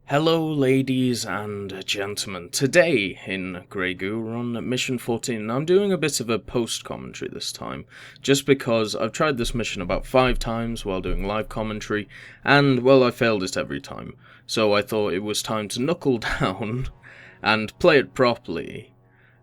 Hello ladies and gentlemen, today in Grey Goo we're on mission 14 and I'm doing a bit of a post-commentary this time, just because I've tried this mission about 5 times while doing live commentary, and well I failed it every time, so I thought it was time to knuckle down and play it properly,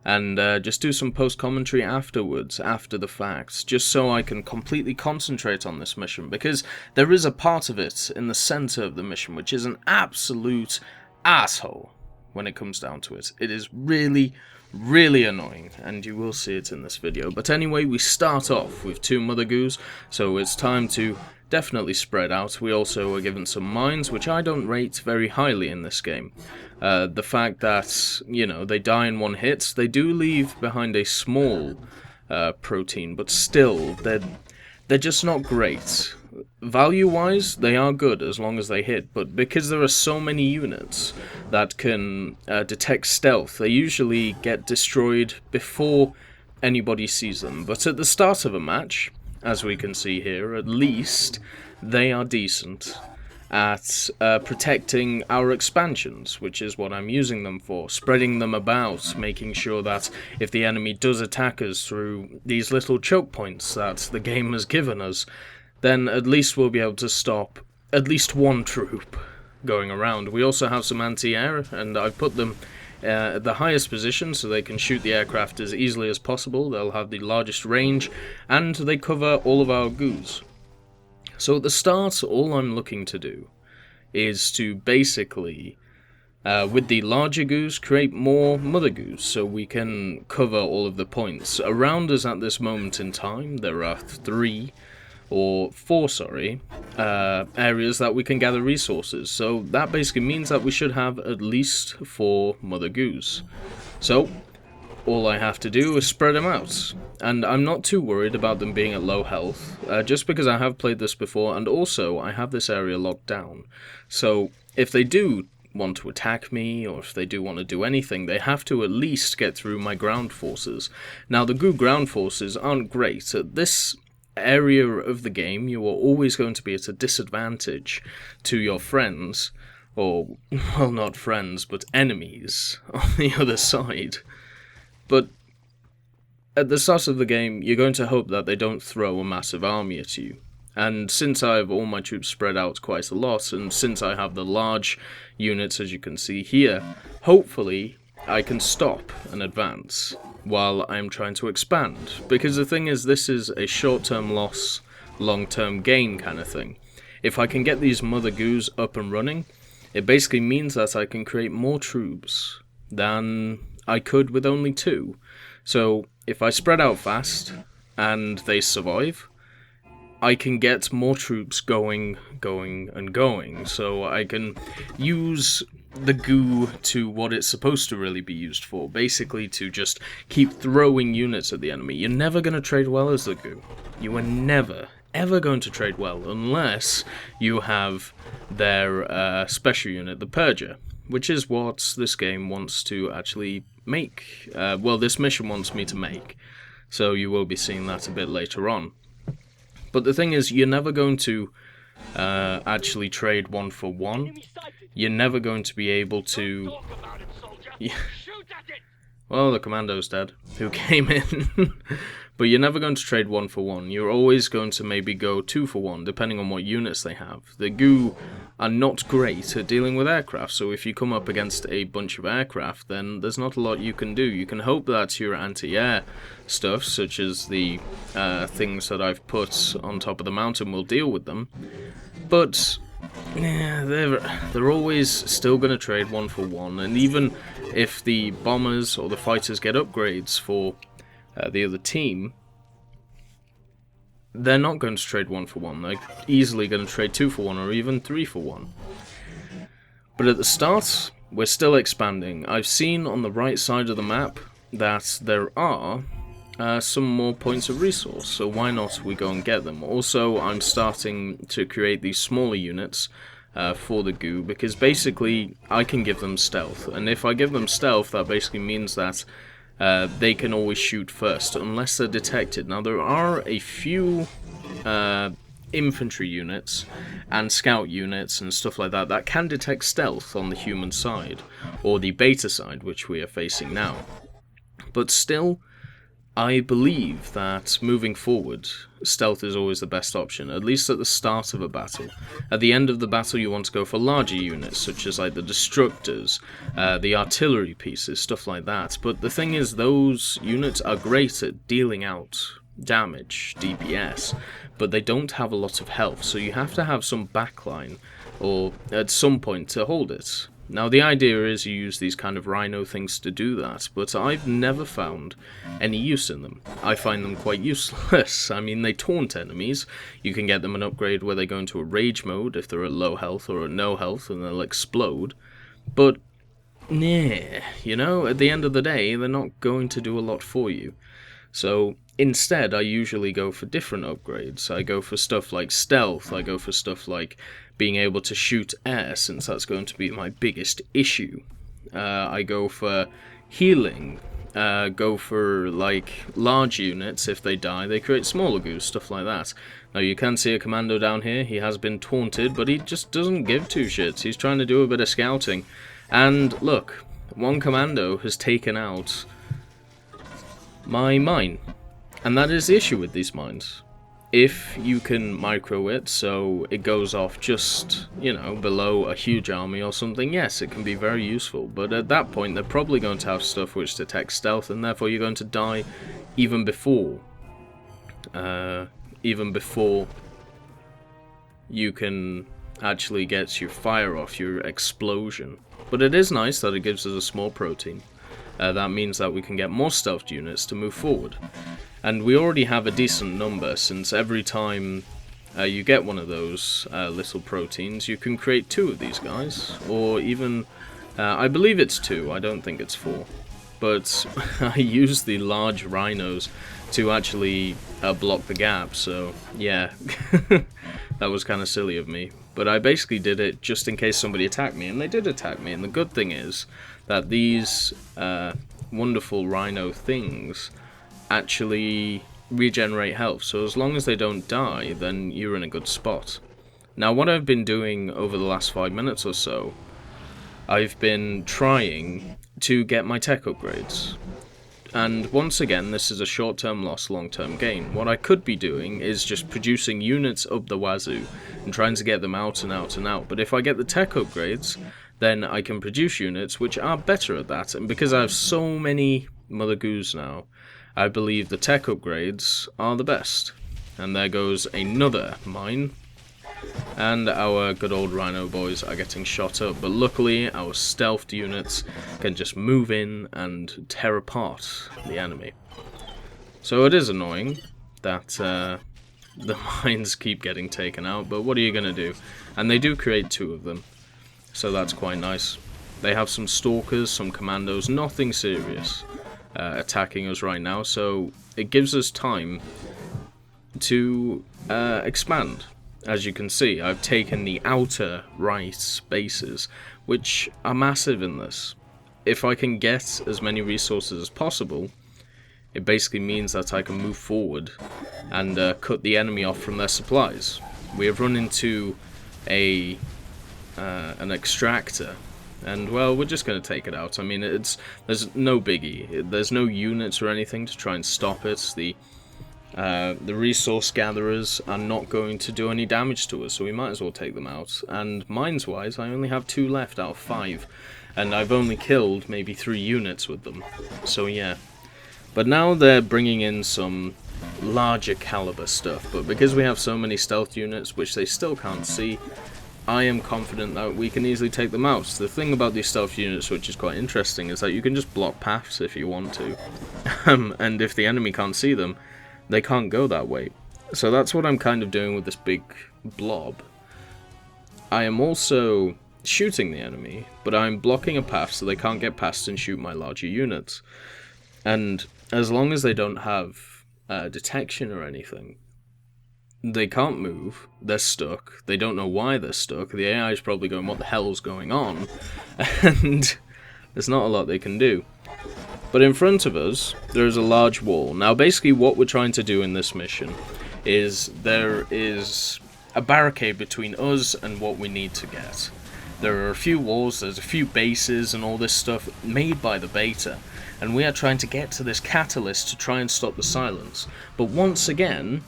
and just do some post-commentary afterwards, after the fact, just so I can completely concentrate on this mission, because there is a part of it in the centre of the mission which is an absolute asshole when it comes down to it. It is really, really annoying, and you will see it in this video. But anyway, we start off with 2 Mother Goos, so it's time to definitely spread out. We also are given some mines, which I don't rate very highly in this game. The fact that, you know, they die in 1 hit, they do leave behind a small protein, but still, they're just not great. Value-wise, they are good as long as they hit, but because there are so many units that can detect stealth, they usually get destroyed before anybody sees them. But at the start of a match, as we can see here, at least they are decent at protecting our expansions, which is what I'm using them for, spreading them about, making sure that if the enemy does attack us through these little choke points that the game has given us, then at least we'll be able to stop at least 1 troop going around. We also have some anti-air, and I've put them at the highest position so they can shoot the aircraft as easily as possible. They'll have the largest range, and they cover all of our goos. So at the start, all I'm looking to do is to basically, with the larger goos, create more Mother Goos so we can cover all of the points. Around us at this moment in time, there are 4 areas that we can gather resources. So that basically means that we should have at least 4 Mother Goos. So all I have to do is spread them out, and I'm not too worried about them being at low health, just because I have played this before, and also I have this area locked down. So if they do want to attack me, or if they do want to do anything, they have to at least get through my ground forces. Now the Goo ground forces aren't great. At this area of the game, you are always going to be at a disadvantage to your friends, or, well, not friends, but enemies on the other side. But at the start of the game, you're going to hope that they don't throw a massive army at you. And since I have all my troops spread out quite a lot, and since I have the large units, as you can see here, hopefully I can stop and advance while I'm trying to expand. Because the thing is, this is a short-term loss, long-term gain kind of thing. If I can get these Mother Goos up and running, it basically means that I can create more troops than I could with only 2. So if I spread out fast and they survive, I can get more troops going. So I can use the Goo to what it's supposed to really be used for, basically to just keep throwing units at the enemy. You're never going to trade well as the Goo. You are never, ever going to trade well unless you have their special unit, the Purger, which is what this game wants to actually make. Well, this mission wants me to make. So you will be seeing that a bit later on. But the thing is, you're never going to actually trade 1 for 1. You're never going to be able to... Well, the commando's dead, who came in. But you're never going to trade 1 for 1. You're always going to maybe go 2 for 1, depending on what units they have. The Goo are not great at dealing with aircraft, so if you come up against a bunch of aircraft, then there's not a lot you can do. You can hope that your anti-air stuff, such as the things that I've put on top of the mountain, will deal with them. But yeah, they're always still going to trade 1 for 1, and even if the bombers or the fighters get upgrades for the other team, they're not going to trade 1 for 1. They're easily going to trade 2 for 1 or even 3 for 1. But at the start, we're still expanding. I've seen on the right side of the map that there are some more points of resource, so why not we go and get them. Also, I'm starting to create these smaller units for the Goo, because basically I can give them stealth, and if I give them stealth, that basically means that they can always shoot first, unless they're detected. Now, there are a few infantry units and scout units and stuff like that that can detect stealth on the human side, or the beta side, which we are facing now. But still, I believe that moving forward, stealth is always the best option, at least at the start of a battle. At the end of the battle, you want to go for larger units, such as like the destructors, the artillery pieces, stuff like that. But the thing is, those units are great at dealing out damage, DPS, but they don't have a lot of health, so you have to have some backline, or at some point, to hold it. Now, the idea is you use these kind of rhino things to do that, but I've never found any use in them. I find them quite useless. I mean, they taunt enemies. You can get them an upgrade where they go into a rage mode if they're at low health or at no health, and they'll explode. But, nah, you know, at the end of the day, they're not going to do a lot for you. So, instead, I usually go for different upgrades. I go for stuff like stealth, I go for stuff like being able to shoot air, since that's going to be my biggest issue. I go for healing, go for like large units. If they die, they create smaller goos, stuff like that. Now you can see a commando down here. He has been taunted, but he just doesn't give two shits. He's trying to do a bit of scouting. And look, one commando has taken out my mine. And that is the issue with these mines. If you can micro it so it goes off just, you know, below a huge army or something, yes, it can be very useful. But at that point, they're probably going to have stuff which detects stealth, and therefore you're going to die even before you can actually get your fire off, your explosion. But it is nice that it gives us a small protein. That means that we can get more stealth units to move forward. And we already have a decent number, since every time you get one of those little proteins, you can create 2 of these guys, or even, I believe it's 2, I don't think it's 4. But I use the large rhinos to actually block the gap, so yeah, that was kind of silly of me. But I basically did it just in case somebody attacked me, and they did attack me, and the good thing is that these wonderful rhino things actually regenerate health, so as long as they don't die, then you're in a good spot. Now, what I've been doing over the last 5 minutes or so, I've been trying to get my tech upgrades. And once again, this is a short-term loss, long-term gain. What I could be doing is just producing units up the wazoo and trying to get them out and out and out. But if I get the tech upgrades, then I can produce units which are better at that. And because I have so many Mother Goos now, I believe the tech upgrades are the best. And there goes another mine. And our good old rhino boys are getting shot up. But luckily, our stealthed units can just move in and tear apart the enemy. So it is annoying that the mines keep getting taken out. But what are you going to do? And they do create 2 of them. So that's quite nice. They have some stalkers, some commandos, nothing serious attacking us right now, so it gives us time to expand. As you can see, I've taken the outer right spaces, which are massive in this. If I can get as many resources as possible, it basically means that I can move forward and cut the enemy off from their supplies. We have run into an extractor, and well, we're just going to take it out. I mean, there's no biggie. There's no units or anything to try and stop it. The resource gatherers are not going to do any damage to us, so we might as well take them out. And mines-wise, I only have 2 left out of 5, and I've only killed maybe 3 units with them. So yeah. But now they're bringing in some larger caliber stuff, but because we have so many stealth units, which they still can't see, I am confident that we can easily take them out. The thing about these stealth units, which is quite interesting, is that you can just block paths if you want to. And if the enemy can't see them, they can't go that way. So that's what I'm kind of doing with this big blob. I am also shooting the enemy, but I'm blocking a path so they can't get past and shoot my larger units. And as long as they don't have detection or anything, they can't move, they're stuck, they don't know why they're stuck, the AI is probably going, what the hell's going on? And there's not a lot they can do. But in front of us, there is a large wall. Now, basically what we're trying to do in this mission is there is a barricade between us and what we need to get. There are a few walls, there's a few bases and all this stuff made by the beta, and we are trying to get to this catalyst to try and stop the silence. But once again,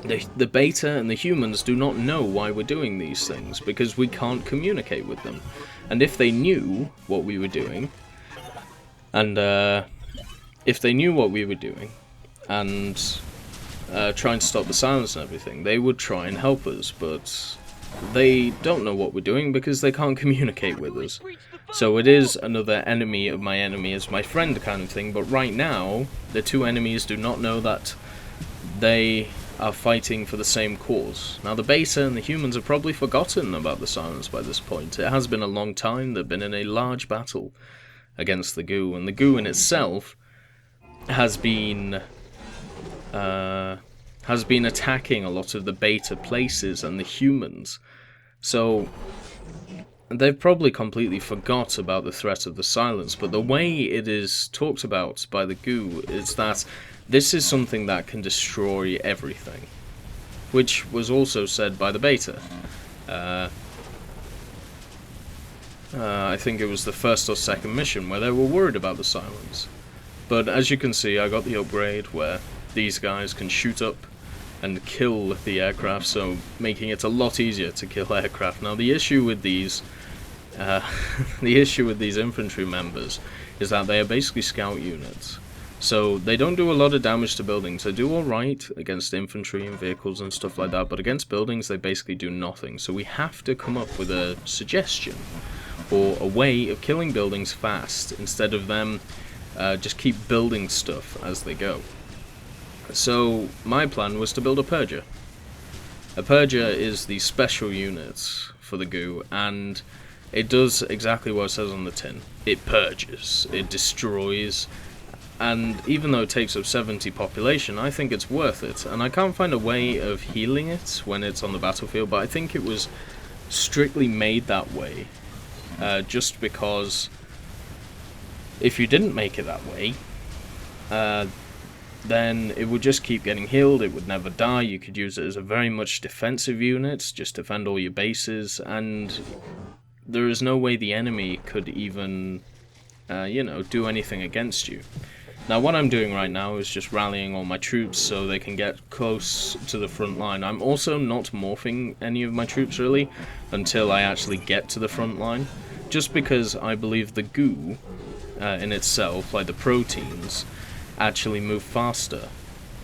the beta and the humans do not know why we're doing these things, because we can't communicate with them. And if they knew what we were doing, and trying to stop the silence and everything, they would try and help us, but they don't know what we're doing because they can't communicate with us. So it is another enemy of my enemy is my friend kind of thing, but right now, the two enemies do not know that they are fighting for the same cause. Now the beta and the humans have probably forgotten about the silence by this point. It has been a long time, they've been in a large battle against the goo, and the goo in itself has been attacking a lot of the beta places and the humans. So they've probably completely forgot about the threat of the silence, but the way it is talked about by the goo is that this is something that can destroy everything, which was also said by the beta. I think it was the first or second mission where they were worried about the silence. But as you can see, I got the upgrade where these guys can shoot up and kill the aircraft, so making it a lot easier to kill aircraft. Now the issue with these infantry members is that they are basically scout units. So they don't do a lot of damage to buildings. They do alright against infantry and vehicles and stuff like that, but against buildings they basically do nothing. So we have to come up with a suggestion or a way of killing buildings fast instead of them just keep building stuff as they go. So my plan was to build a purger. A purger is the special unit for the goo, and it does exactly what it says on the tin. It purges, it destroys, and even though it takes up 70 population, I think it's worth it. And I can't find a way of healing it when it's on the battlefield, but I think it was strictly made that way, just because if you didn't make it that way, then it would just keep getting healed, it would never die. You could use it as a very much defensive unit, just defend all your bases, and there is no way the enemy could even, do anything against you. Now what I'm doing right now is just rallying all my troops so they can get close to the front line. I'm also not morphing any of my troops really until I actually get to the front line, just because I believe the goo in itself, like the proteins, actually move faster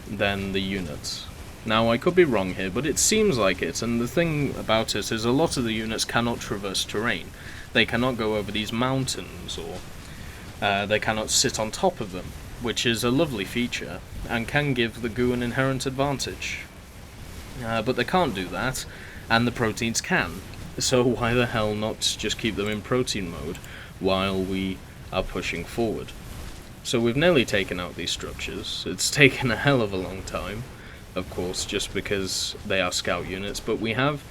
than the units. Now I could be wrong here, but it seems like it, and the thing about it is a lot of the units cannot traverse terrain. They cannot go over these mountains, or they cannot sit on top of them, which is a lovely feature and can give the goo an inherent advantage. But they can't do that, and the proteins can. So why the hell not just keep them in protein mode while we are pushing forward? So we've nearly taken out these structures. It's taken a hell of a long time, of course, just because they are scout units, but we have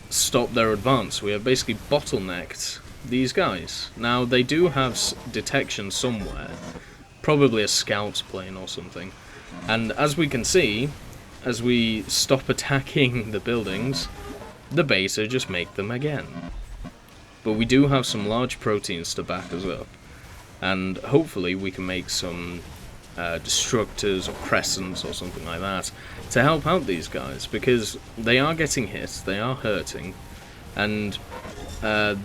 stopped their advance. We have basically bottlenecked these guys. Now they do have detection somewhere, probably a scout plane or something, and as we can see, as we stop attacking the buildings, the beta just make them again. But we do have some large proteins to back us up, and hopefully we can make some destructors or crescents or something like that to help out these guys, because they are getting hit, they are hurting, and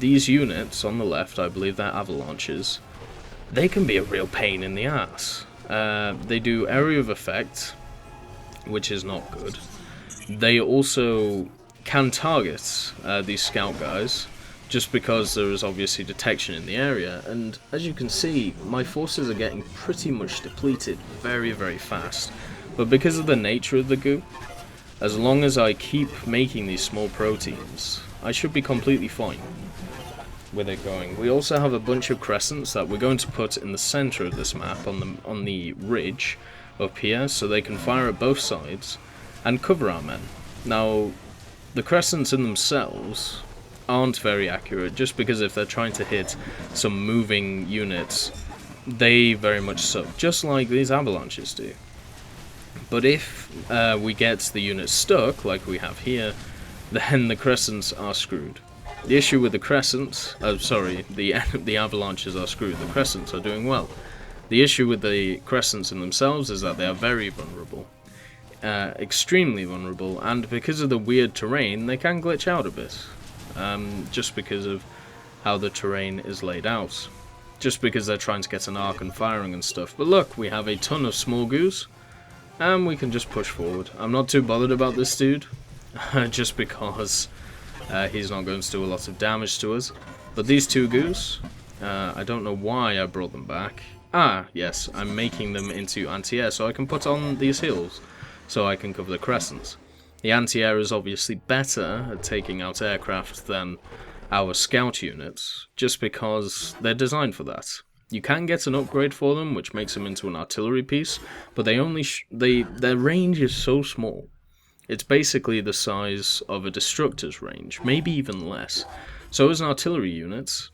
these units on the left, I believe they're avalanches, they can be a real pain in the ass. They do area of effect, which is not good. They also can target these scout guys, just because there is obviously detection in the area, and as you can see, my forces are getting pretty much depleted very, very fast. But because of the nature of the goo, as long as I keep making these small proteins, I should be completely fine with it going. We also have a bunch of crescents that we're going to put in the center of this map, on the ridge up here, so they can fire at both sides and cover our men. Now, the crescents in themselves aren't very accurate, just because if they're trying to hit some moving units they very much suck, just like these avalanches do. But if we get the units stuck, like we have here, then the crescents are screwed. The issue with the crescents, the avalanches are screwed, the crescents are doing well. The issue with the crescents in themselves is that they are very vulnerable. Extremely vulnerable, and because of the weird terrain, they can glitch out a bit. Just because of how the terrain is laid out. Just because they're trying to get an arc and firing and stuff. But look, we have a ton of small goos, and we can just push forward. I'm not too bothered about this dude, just because he's not going to do a lot of damage to us. But these two goos, I don't know why I brought them back. Ah, yes, I'm making them into anti-air so I can put on these hills, so I can cover the crescents. The anti-air is obviously better at taking out aircraft than our scout units, just because they're designed for that. You can get an upgrade for them, which makes them into an artillery piece, but their range is so small. It's basically the size of a destructor's range, maybe even less. So as an artillery unit,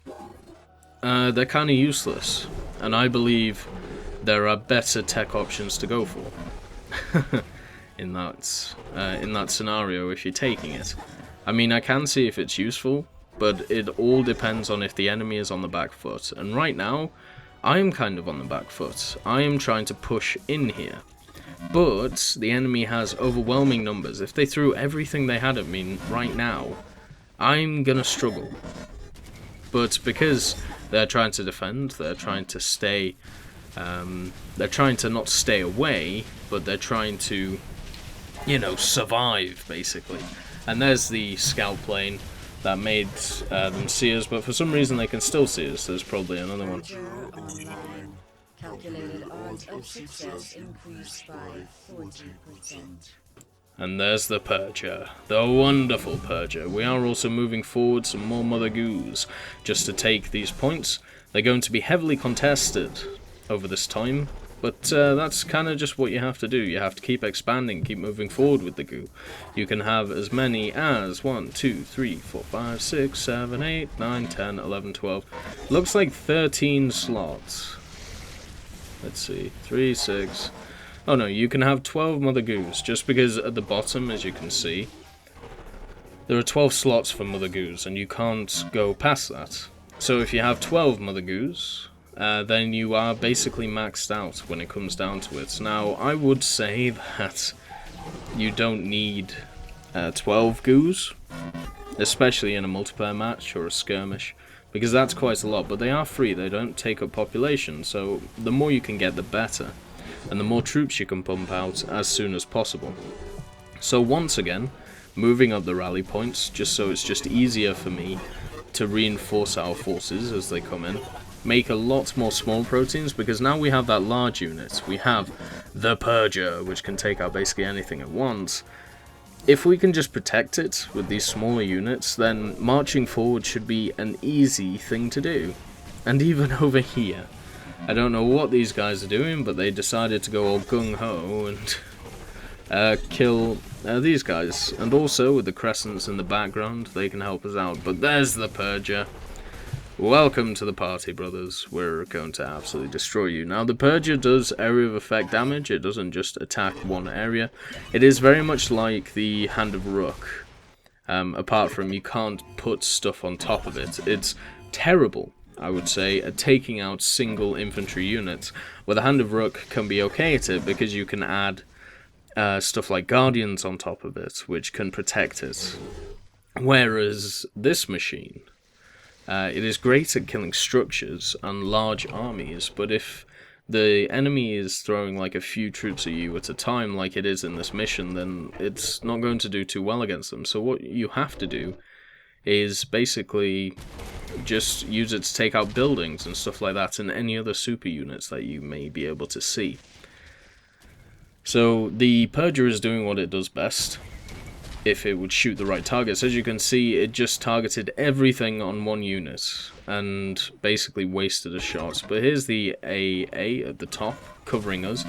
they're kind of useless, and I believe there are better tech options to go for in that scenario if you're taking it. I mean, I can see if it's useful, but it all depends on if the enemy is on the back foot, and right now, I am kind of on the back foot. I am trying to push in here, but the enemy has overwhelming numbers. If they threw everything they had at me right now, I'm gonna struggle. But because they're trying to defend, they're trying to stay, they're trying to not stay away, but they're trying to, you know, survive, basically. And there's the scout plane that made them see us, but for some reason they can still see us. There's probably another one. Calculated odds of success increased by 40%. And there's the Purger, the wonderful Purger. We are also moving forward some more Mother Goos just to take these points. They're going to be heavily contested over this time, but that's kind of just what you have to do. You have to keep expanding, keep moving forward with the Goo. You can have as many as 1, 2, 3, 4, 5, 6, 7, 8, 9, 10, 11, 12. Looks like 13 slots. Let's see, 3, 6... Oh no, you can have 12 Mother Goos, just because at the bottom, as you can see, there are 12 slots for Mother Goos, and you can't go past that. So if you have 12 Mother Goos, then you are basically maxed out when it comes down to it. Now, I would say that you don't need 12 Goos, especially in a multiplayer match or a skirmish, because that's quite a lot, but they are free, they don't take up population, so the more you can get, the better. And the more troops you can pump out as soon as possible. So once again, moving up the rally points, just so it's just easier for me to reinforce our forces as they come in. Make a lot more small proteins, because now we have that large unit. We have the Purger, which can take out basically anything at once. If we can just protect it with these smaller units, then marching forward should be an easy thing to do. And even over here, I don't know what these guys are doing, but they decided to go all gung-ho and kill these guys. And also, with the crescents in the background, they can help us out. But there's the Purger. Welcome to the party, brothers. We're going to absolutely destroy you. Now, the Purger does area of effect damage. It doesn't just attack one area. It is very much like the Hand of Rook. Apart from you can't put stuff on top of it. It's terrible, I would say, at taking out single infantry units, where the Hand of Rook can be okay at it because you can add stuff like Guardians on top of it, which can protect it. Whereas this machine, it is great at killing structures and large armies, but if the enemy is throwing like a few troops at you at a time, like it is in this mission, then it's not going to do too well against them. So what you have to do is basically just use it to take out buildings and stuff like that, and any other super units that you may be able to see. So the Purger is doing what it does best, if it would shoot the right targets. As you can see, it just targeted everything on one unit, and basically wasted a shot. But here's the AA at the top, covering us,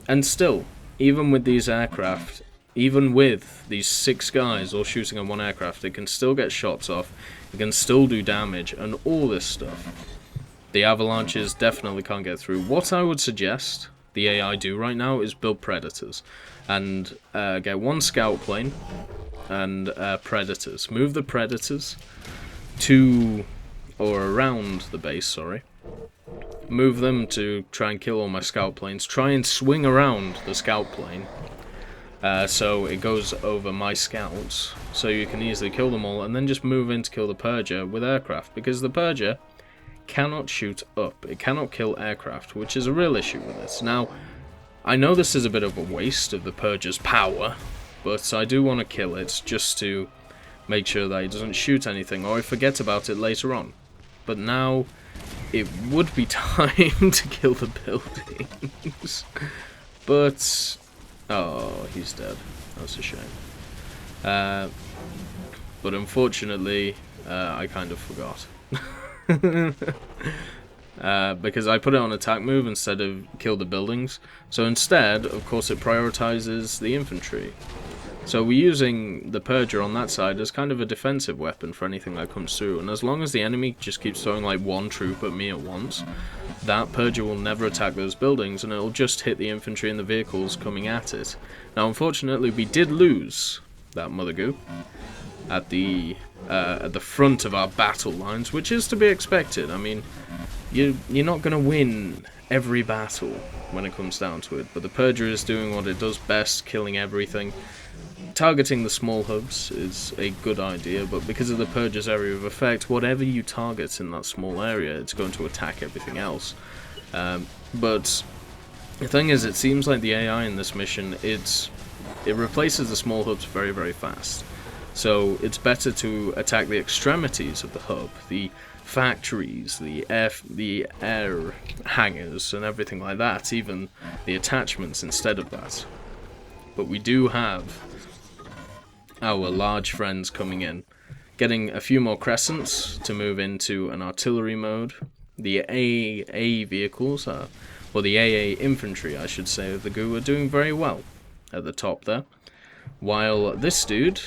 and still, even with these aircraft, even with these 6 guys all shooting on one aircraft, it can still get shots off, it can still do damage, and all this stuff. The avalanches definitely can't get through. What I would suggest the AI do right now is build predators. And get one scout plane and predators. Move the predators to, or around the base, sorry. Move them to try and kill all my scout planes. Try and swing around the scout plane so it goes over my scouts, so you can easily kill them all, and then just move in to kill the Purger with aircraft, because the Purger cannot shoot up. It cannot kill aircraft, which is a real issue with this. Now, I know this is a bit of a waste of the Purger's power, but I do want to kill it just to make sure that he doesn't shoot anything, or I forget about it later on. But now, it would be time to kill the buildings. But, oh, he's dead. That's a shame. But unfortunately, I kind of forgot. Because I put it on attack move instead of kill the buildings. So instead, of course, it prioritizes the infantry. So we're using the Purger on that side as kind of a defensive weapon for anything that comes through. And as long as the enemy just keeps throwing like one troop at me at once, that Purger will never attack those buildings, and it'll just hit the infantry and the vehicles coming at it. Now, unfortunately, we did lose that Mother Goo at the front of our battle lines, which is to be expected. I mean, you're not going to win every battle when it comes down to it, but the Purger is doing what it does best, killing everything. Targeting the small hubs is a good idea, but because of the Purger's area of effect, whatever you target in that small area, it's going to attack everything else. But the thing is, it seems like the AI in this mission, it replaces the small hubs very, very fast. So it's better to attack the extremities of the hub, the factories, the air hangars and everything like that, even the attachments instead of that. But we do have our large friends coming in, getting a few more crescents to move into an artillery mode. The AA vehicles, or the AA infantry, I should say, of the Goo are doing very well at the top there. While this dude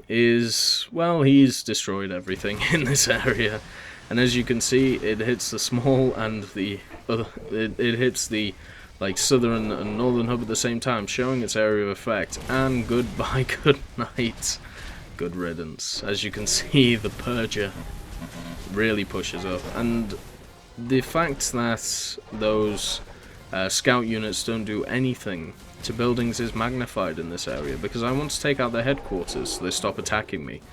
is, well, he's destroyed everything in this area. And as you can see, it hits the small and the other, it hits the like southern and northern hub at the same time, showing its area of effect. And goodbye, good night, good riddance. As you can see, the Purger really pushes up, and the fact that those scout units don't do anything to buildings is magnified in this area, because I want to take out their headquarters so they stop attacking me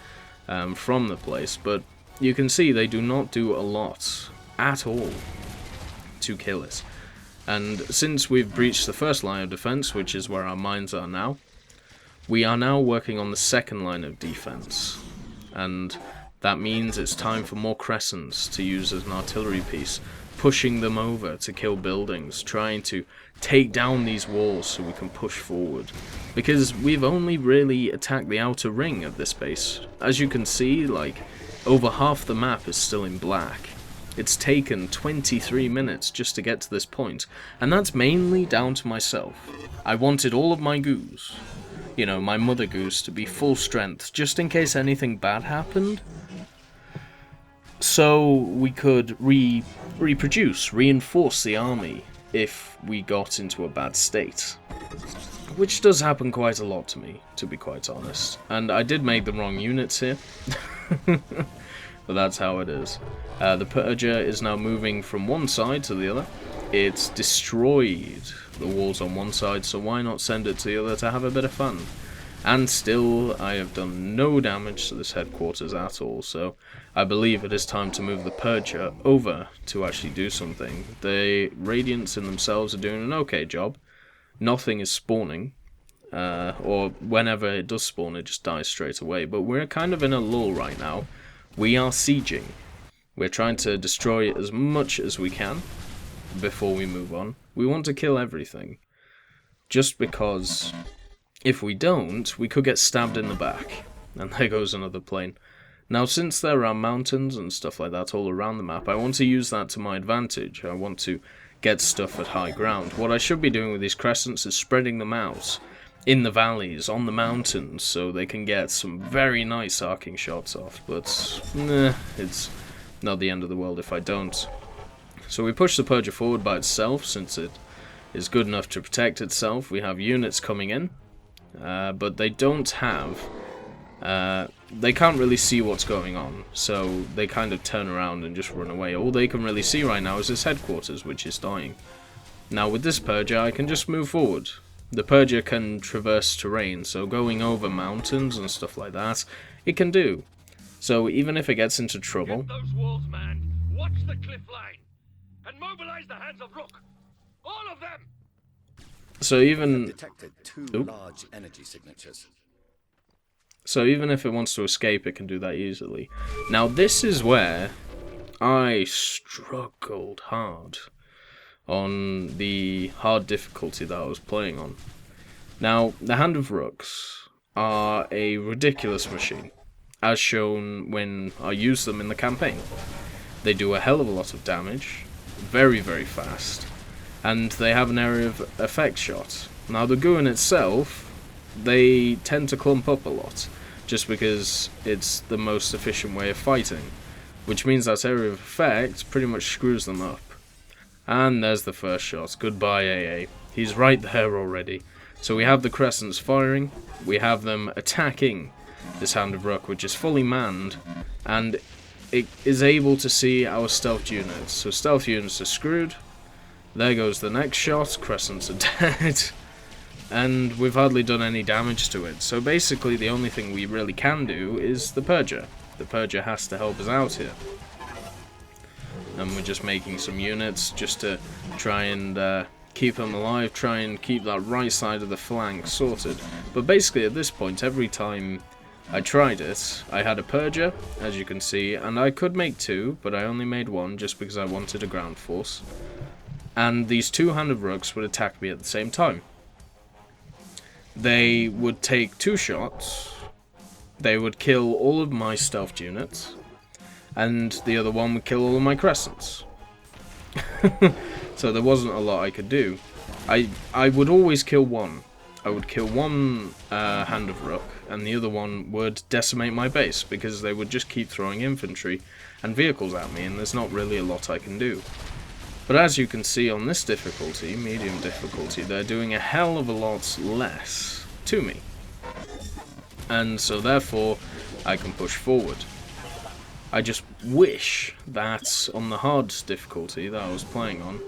from the place. But you can see they do not do a lot at all to kill it. And since we've breached the first line of defense, which is where our mines are now, we are now working on the second line of defense. And that means it's time for more crescents to use as an artillery piece, pushing them over to kill buildings, trying to take down these walls so we can push forward. Because we've only really attacked the outer ring of this base. As you can see, like, over half the map is still in black. It's taken 23 minutes just to get to this point, and that's mainly down to myself. I wanted all of my goos, you know, my mother goose, to be full strength, just in case anything bad happened, so we could reinforce the army if we got into a bad state. Which does happen quite a lot to me, to be quite honest. And I did make the wrong units here. But that's how it is. The Purger is now moving from one side to the other. It's destroyed the walls on one side, so why not send it to the other to have a bit of fun? And still, I have done no damage to this headquarters at all, so I believe it is time to move the Purger over to actually do something. The Radiants in themselves are doing an okay job. Nothing is spawning, or whenever it does spawn, it just dies straight away. But we're kind of in a lull right now. We are sieging. We're trying to destroy as much as we can before we move on. We want to kill everything, just because if we don't, we could get stabbed in the back. And there goes another plane. Now, since there are mountains and stuff like that all around the map, I want to use that to my advantage. I want to get stuff at high ground. What I should be doing with these crescents is spreading them out in the valleys, on the mountains, so they can get some very nice arcing shots off. But, it's not the end of the world if I don't. So we push the Purger forward by itself, since it is good enough to protect itself. We have units coming in, but they don't have... they can't really see what's going on, so they kind of turn around and just run away. All they can really see right now is this headquarters, which is dying. Now with this Purger, I can just move forward. The Purger can traverse terrain, so going over mountains and stuff like that, it can do. So even if it gets into trouble... Get those walls, man. Watch the cliff line. And mobilize the hands of Rook. All of them! So even... detected two large energy signatures. So even if it wants to escape, it can do that easily. Now this is where I struggled hard on the hard difficulty that I was playing on. Now, the Hand of Rooks are a ridiculous machine, as shown when I use them in the campaign. They do a hell of a lot of damage, very, very fast, and they have an area of effect shot. Now, the Goo in itself, they tend to clump up a lot, just because it's the most efficient way of fighting, which means that area of effect pretty much screws them up. And there's the first shot. Goodbye, AA. He's right there already. So we have the Crescents firing, we have them attacking this Hand of Rook, which is fully manned, and it is able to see our stealth units. So stealth units are screwed. There goes the next shot. Crescents are dead. And we've hardly done any damage to it. So basically the only thing we really can do is the Purger. The Purger has to help us out here. And we're just making some units just to try and keep them alive, try and keep that right side of the flank sorted. But basically at this point, every time I tried it, I had a Purger, as you can see, and I could make two, but I only made one just because I wanted a ground force. And these two Hand of Rooks would attack me at the same time. They would take two shots, they would kill all of my stealth units, and the other one would kill all of my Crescents. So there wasn't a lot I could do. I would always kill one. I would kill one Hand of Rook, and the other one would decimate my base, because they would just keep throwing infantry and vehicles at me, and there's not really a lot I can do. But as you can see on this difficulty, medium difficulty, they're doing a hell of a lot less to me. And so therefore, I can push forward. I just wish that on the hard difficulty that I was playing on,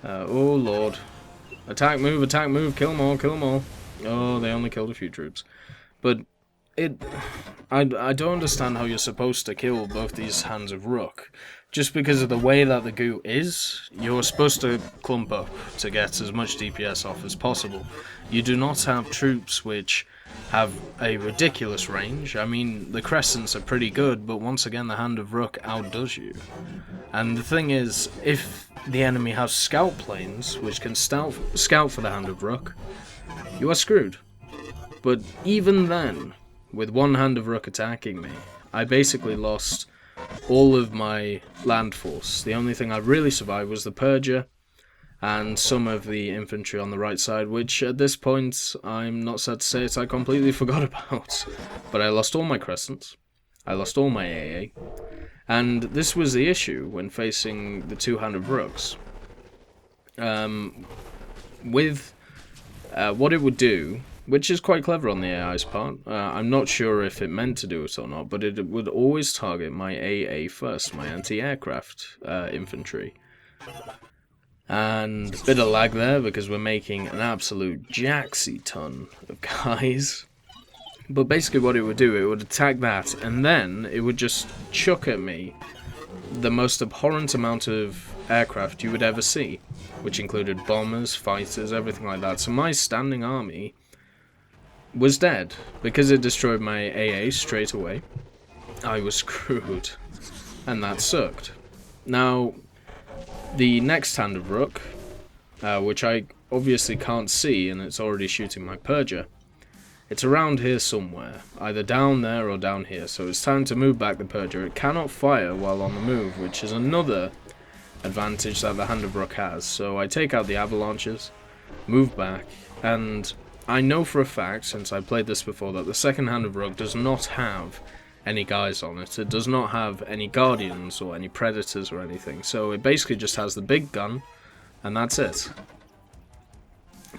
oh lord, attack, move, kill them all, kill them all. Oh, they only killed a few troops. But I don't understand how you're supposed to kill both these Hands of Rook. Just because of the way that the Goo is, you're supposed to clump up to get as much DPS off as possible. You do not have troops which have a ridiculous range. I mean, the Crescents are pretty good, but once again the Hand of Rook outdoes you. And the thing is, if the enemy has scout planes, which can scout for the Hand of Rook, you are screwed. But even then, with one Hand of Rook attacking me, I basically lost all of my land force. The only thing I really survived was the Purger and some of the infantry on the right side, which at this point, I'm not sad to say it, I completely forgot about. But I lost all my Crescents, I lost all my AA, and this was the issue when facing the two Hand of Rooks. With what it would do, which is quite clever on the AI's part, I'm not sure if it meant to do it or not, but it would always target my AA first, my anti-aircraft infantry. And a bit of lag there because we're making an absolute jaxy ton of guys. But basically what it would do, it would attack that, and then it would just chuck at me the most abhorrent amount of aircraft you would ever see, which included bombers, fighters, everything like that. So my standing army was dead because it destroyed my AA straight away. I was screwed, and that sucked. Now, the next Hand of Rook, which I obviously can't see, and it's already shooting my Purger, it's around here somewhere, either down there or down here, so it's time to move back the Purger. It cannot fire while on the move, which is another advantage that the Hand of Rook has. So I take out the avalanches, move back, and I know for a fact, since I played this before, that the second Hand of Rook does not have any guys on it. It does not have any guardians or any predators or anything. So it basically just has the big gun, and that's it.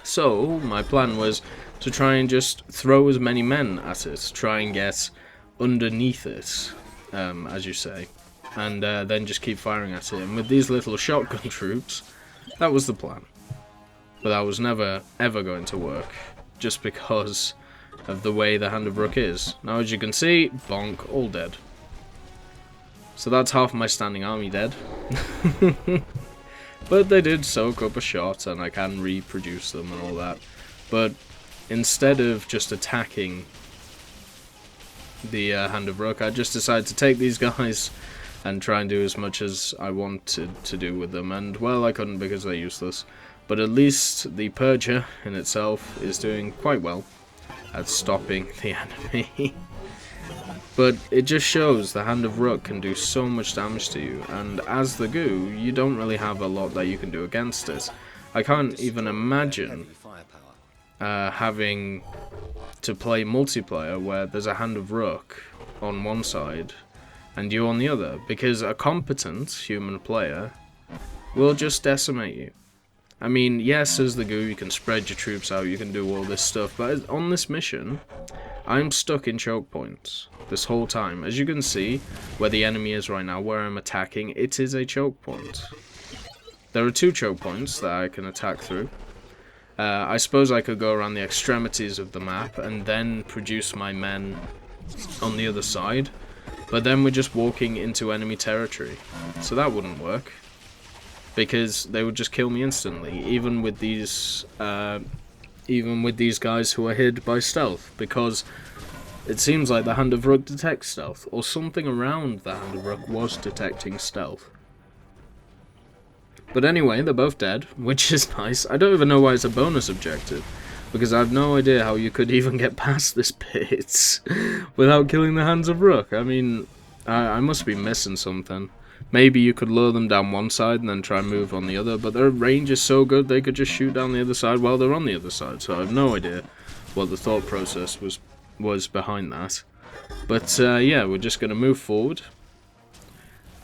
So my plan was to try and just throw as many men at it, try and get underneath it, as you say, and then just keep firing at it. And with these little shotgun troops, that was the plan. But that was never ever going to work, just because of the way the Hand of Rook is. Now, as you can see, bonk, all dead. So that's half my standing army dead. But they did soak up a shot, and I can reproduce them and all that. But instead of just attacking the Hand of Rook, I just decided to take these guys and try and do as much as I wanted to do with them. And, well, I couldn't because they're useless. But at least the Purger in itself is doing quite well at stopping the enemy. But it just shows the Hand of Rook can do so much damage to you, and as the Goo, you don't really have a lot that you can do against it. I can't even imagine having to play multiplayer where there's a Hand of Rook on one side and you on the other, because a competent human player will just decimate you. I mean, yes, as the Goo, you can spread your troops out, you can do all this stuff, but on this mission, I'm stuck in choke points this whole time. As you can see, where the enemy is right now, where I'm attacking, it is a choke point. There are 2 choke points that I can attack through. I suppose I could go around the extremities of the map and then produce my men on the other side, but then we're just walking into enemy territory, so that wouldn't work. Because they would just kill me instantly, even with these guys who are hid by stealth. Because it seems like the Hand of Rook detects stealth, or something around the Hand of Rook was detecting stealth. But anyway, they're both dead, which is nice. I don't even know why it's a bonus objective, because I have no idea how you could even get past this bit without killing the Hands of Rook. I mean, I must be missing something. Maybe you could lure them down one side and then try and move on the other, but their range is so good they could just shoot down the other side while they're on the other side, so I have no idea what the thought process was behind that. But yeah, we're just going to move forward.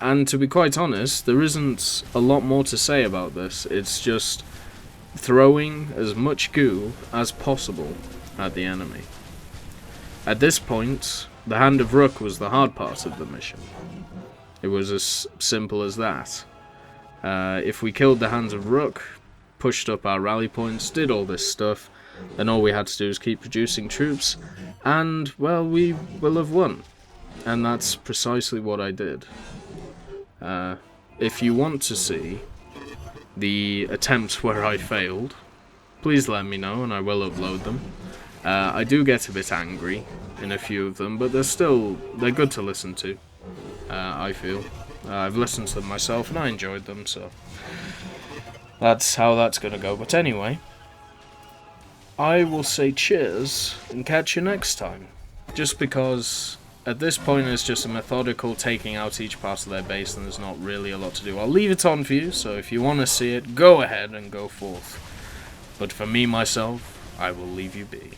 And to be quite honest, there isn't a lot more to say about this. It's just throwing as much goo as possible at the enemy. At this point, the Hand of Rook was the hard part of the mission. It was as simple as that. If we killed the Hands of Rook, pushed up our rally points, did all this stuff, then all we had to do is keep producing troops, and, well, we will have won. And that's precisely what I did. If you want to see the attempts where I failed, please let me know and I will upload them. I do get a bit angry in a few of them, but they're good to listen to. I feel. I've listened to them myself and I enjoyed them, so that's how that's gonna go. But anyway, I will say cheers and catch you next time. Just because at this point it's just a methodical taking out each part of their base and there's not really a lot to do. I'll leave it on for you, so if you want to see it, go ahead and go forth. But for me, myself, I will leave you be.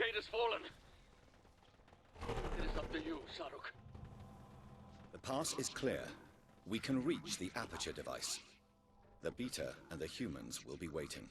barricade has fallen. It is up to you, Saruk. The pass is clear. We can reach the aperture device. The Beta and the humans will be waiting.